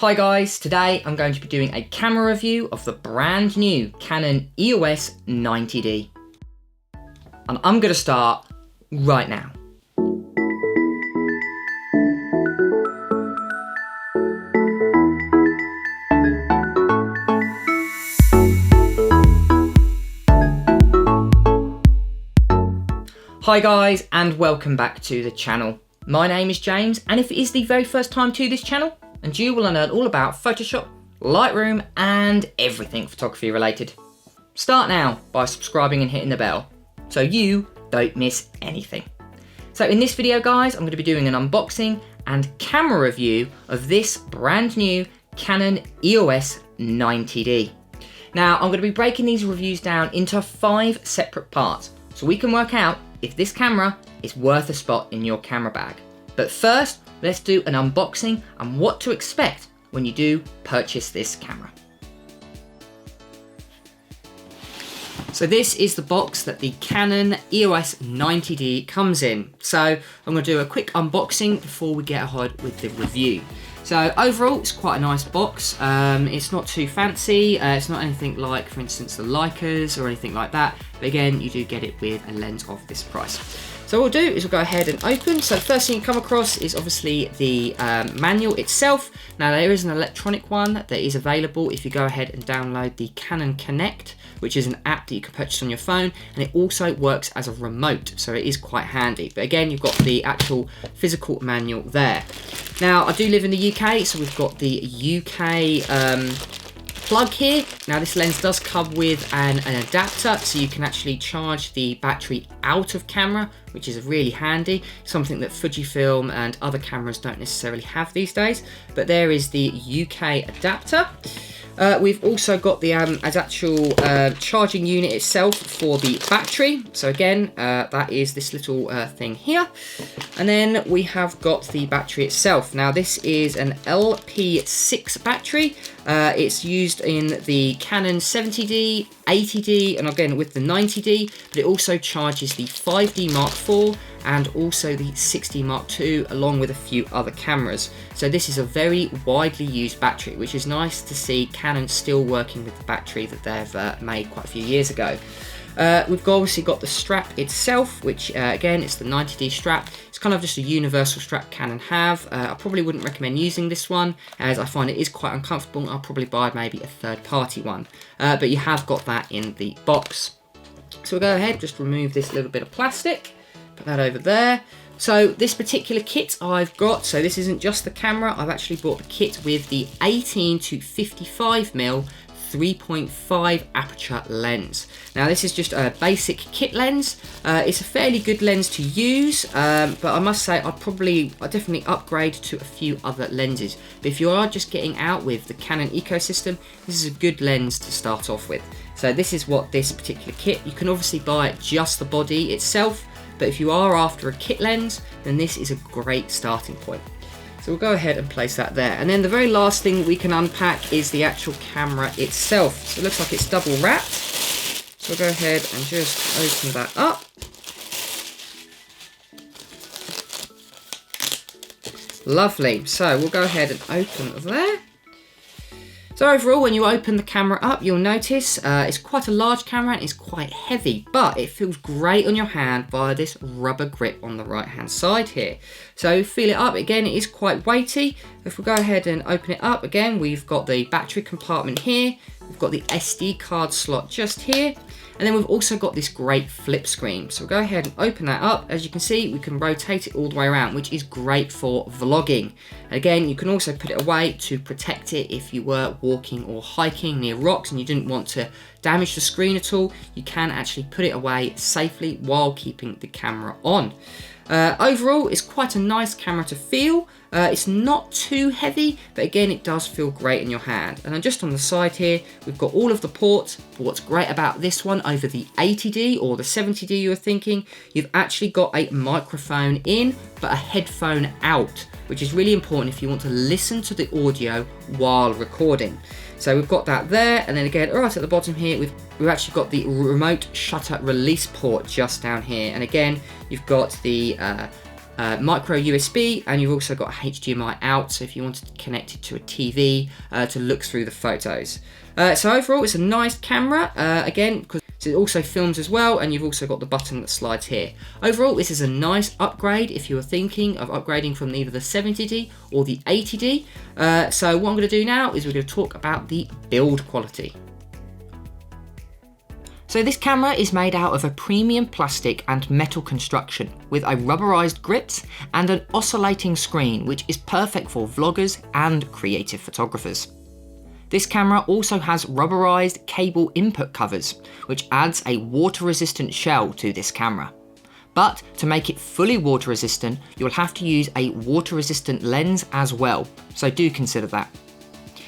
Hi guys, today I'm going to be doing a camera review of the brand new Canon EOS 90D. And I'm going to start right now. Hi guys, and welcome back to the channel. My name is James, and if it is the very first time to this channel, and you will learn all about Photoshop, Lightroom, and everything photography related. Start now by subscribing and hitting the bell, so you don't miss anything. So in this video guys, I'm going to be doing an unboxing and camera review of this brand new Canon EOS 90D. Now I'm going to be breaking these reviews down into 5 separate parts, so we can work out if this camera is worth a spot in your camera bag. But first, let's do an unboxing and what to expect when you do purchase this camera. So this is the box that the Canon EOS 90D comes in. So I'm going to do a quick unboxing before we get ahead with the review. So overall, it's quite a nice box. It's not too fancy. It's not anything like, for instance, the Leicas or anything like that. But again, you do get it with a lens of this price. So what we'll do is we'll go ahead and open. So the first thing you come across is obviously the manual itself. Now there is an electronic one that is available if you go ahead and download the Canon Connect, which is an app that you can purchase on your phone, and it also works as a remote, so it is quite handy. But again, you've got the actual physical manual there. Now I do live in the UK, so we've got the UK plug here. Now this lens does come with an adapter, so you can actually charge the battery out of camera, which is really handy, something that Fujifilm and other cameras don't necessarily have these days. But there is the UK adapter. We've also got the actual charging unit itself for the battery. So again, that is this little thing here. And then we have got the battery itself. Now this is an LP6 battery. It's used in the Canon 70D, 80D, and again with the 90D, but it also charges the 5D Mark IV and also the 6D Mark II, along with a few other cameras. So this is a very widely used battery, which is nice to see Canon still working with the battery that they've made quite a few years ago. We've obviously got the strap itself, which again, it's the 90D strap. It's kind of just a universal strap Canon have. I probably wouldn't recommend using this one, as I find it is quite uncomfortable. I'll probably buy maybe a third-party one, but you have got that in the box. So we'll go ahead, just remove this little bit of plastic, put that over there. So this particular kit I've got, so this isn't just the camera, I've actually bought the kit with the 18 to 55mm 3.5 aperture lens. Now this is just a basic kit lens. It's a fairly good lens to use, but I must say I'd definitely upgrade to a few other lenses. But if you are just getting out with the Canon ecosystem, this is a good lens to start off with. So this is what this particular kit, you can obviously buy just the body itself, but if you are after a kit lens, then this is a great starting point. So we'll go ahead and place that there. And then the very last thing we can unpack is the actual camera itself. So it looks like it's double wrapped. So we'll go ahead and just open that up. Lovely. So we'll go ahead and open there. So overall, when you open the camera up, you'll notice it's quite a large camera and it's quite heavy, but it feels great on your hand via this rubber grip on the right hand side here. So feel it up, again, it is quite weighty. If we go ahead and open it up, again, we've got the battery compartment here, we've got the SD card slot just here, and then we've also got this great flip screen. So we'll go ahead and open that up. As you can see, we can rotate it all the way around, which is great for vlogging. Again, you can also put it away to protect it if you were walking or hiking near rocks and you didn't want to damage the screen at all. You can actually put it away safely while keeping the camera on. Overall, it's quite a nice camera to feel. It's not too heavy, but again, it does feel great in your hand. And then just on the side here, we've got all of the ports. But what's great about this one over the 80D or the 70D you were thinking, you've actually got a microphone in, but a headphone out, which is really important if you want to listen to the audio while recording. So we've got that there, and then again, right at the bottom here, we've actually got the remote shutter release port just down here. And again, you've got the micro USB, and you've also got HDMI out, so if you wanted to connect it to a TV to look through the photos. So overall, it's a nice camera, again, because it also films as well, and you've also got the button that slides here. Overall, this is a nice upgrade if you are thinking of upgrading from either the 70D or the 80D. So what I'm going to do now is we're going to talk about the build quality. So this camera is made out of a premium plastic and metal construction with a rubberized grips and an oscillating screen, which is perfect for vloggers and creative photographers. This camera also has rubberized cable input covers, which adds a water-resistant shell to this camera. But to make it fully water-resistant, you'll have to use a water-resistant lens as well, so do consider that.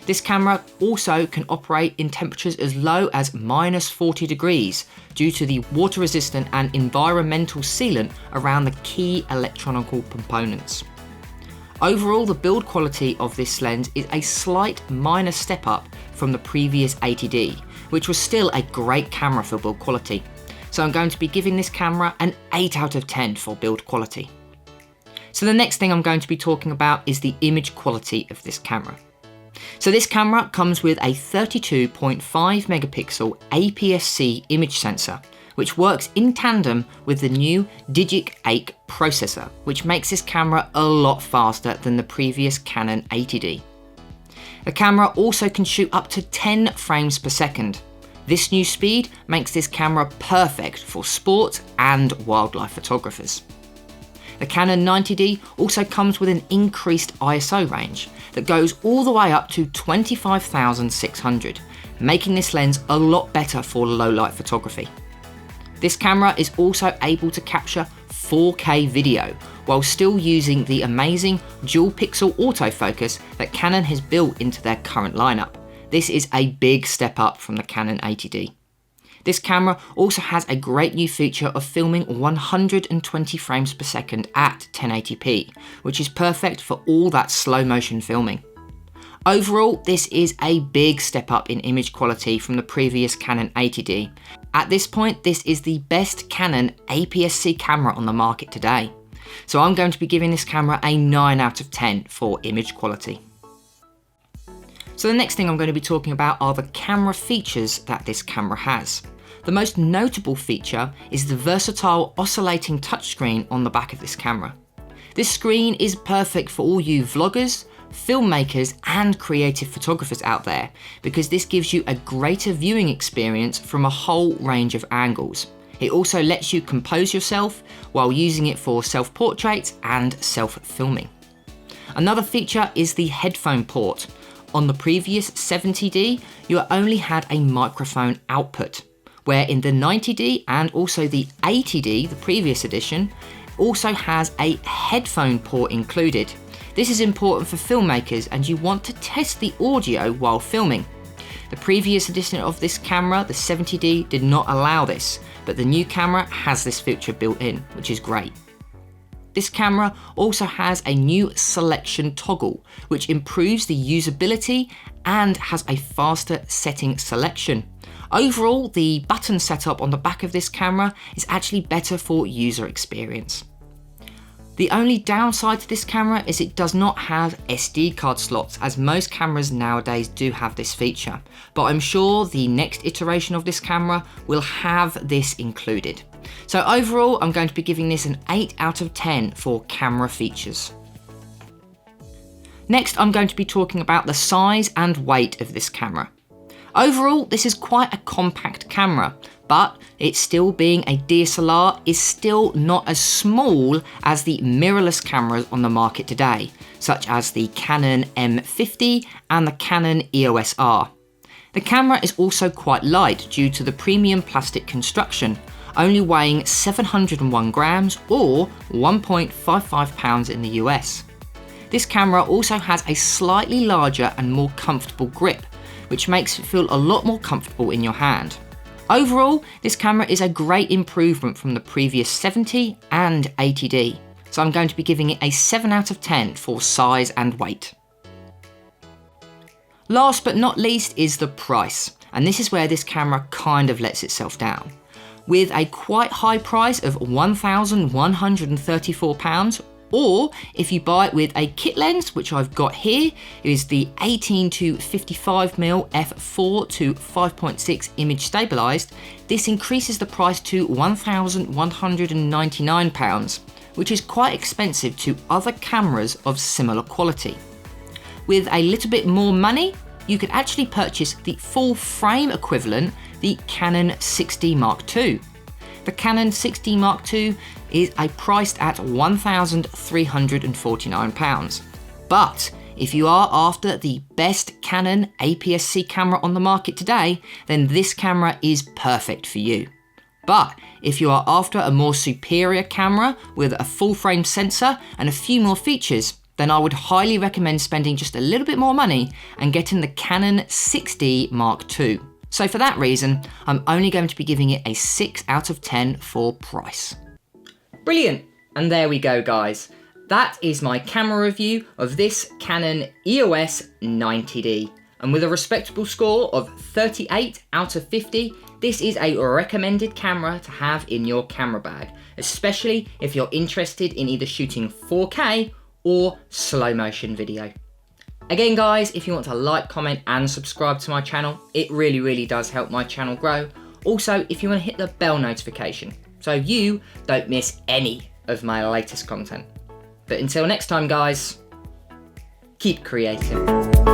This camera also can operate in temperatures as low as -40 degrees due to the water-resistant and environmental sealant around the key electronic components. Overall, the build quality of this lens is a slight minor step up from the previous 80D, which was still a great camera for build quality. So I'm going to be giving this camera an 8 out of 10 for build quality. So the next thing I'm going to be talking about is the image quality of this camera. So this camera comes with a 32.5 megapixel APS-C image sensor, which works in tandem with the new Digic 8 processor, which makes this camera a lot faster than the previous Canon 80D. The camera also can shoot up to 10 frames per second. This new speed makes this camera perfect for sport and wildlife photographers. The Canon 90D also comes with an increased ISO range that goes all the way up to 25,600, making this lens a lot better for low light photography. This camera is also able to capture 4K video while still using the amazing dual pixel autofocus that Canon has built into their current lineup. This is a big step up from the Canon 80D. This camera also has a great new feature of filming 120 frames per second at 1080p, which is perfect for all that slow motion filming. Overall, this is a big step up in image quality from the previous Canon 80D. At this point, this is the best Canon APS-C camera on the market today. So I'm going to be giving this camera a 9 out of 10 for image quality. So the next thing I'm going to be talking about are the camera features that this camera has. The most notable feature is the versatile oscillating touchscreen on the back of this camera. This screen is perfect for all you vloggers, filmmakers and creative photographers out there, because this gives you a greater viewing experience from a whole range of angles. It also lets you compose yourself while using it for self-portraits and self-filming. Another feature is the headphone port. On the previous 70D, you only had a microphone output, where in the 90D and also the 80D, the previous edition, also has a headphone port included. This is important for filmmakers and you want to test the audio while filming. The previous edition of this camera, the 70D, did not allow this, but the new camera has this feature built in, which is great. This camera also has a new selection toggle, which improves the usability and has a faster setting selection. Overall, the button setup on the back of this camera is actually better for user experience. The only downside to this camera is it does not have SD card slots, as most cameras nowadays do have this feature, but I'm sure the next iteration of this camera will have this included. So overall, I'm going to be giving this an 8 out of 10 for camera features. Next, I'm going to be talking about the size and weight of this camera. Overall, this is quite a compact camera, but it still being a DSLR is still not as small as the mirrorless cameras on the market today, such as the Canon M50 and the Canon EOS R. The camera is also quite light due to the premium plastic construction, only weighing 701 grams or 1.55 pounds in the US. This camera also has a slightly larger and more comfortable grip, which makes it feel a lot more comfortable in your hand. Overall, this camera is a great improvement from the previous 70 and 80D, so I'm going to be giving it a 7 out of 10 for size and weight. Last but not least is the price, and this is where this camera kind of lets itself down. With a quite high price of £1,134 Or if you buy it with a kit lens, which I've got here, is the 18 to 55mm f4 to 5.6 image stabilized, this increases the price to £1,199, which is quite expensive to other cameras of similar quality. With a little bit more money, you could actually purchase the full frame equivalent, the Canon 6D Mark II. The Canon 6D Mark II is priced at £1,349. But if you are after the best Canon APS-C camera on the market today, then this camera is perfect for you. But if you are after a more superior camera with a full frame sensor and a few more features, then I would highly recommend spending just a little bit more money and getting the Canon 6D Mark II. So for that reason, I'm only going to be giving it a 6 out of 10 for price. Brilliant, and there we go guys. That is my camera review of this Canon EOS 90D. And with a respectable score of 38 out of 50, this is a recommended camera to have in your camera bag, especially if you're interested in either shooting 4K or slow motion video. Again guys, if you want to like, comment and subscribe to my channel, it really does help my channel grow. Also, if you want to hit the bell notification, so you don't miss any of my latest content. But until next time guys, keep creating.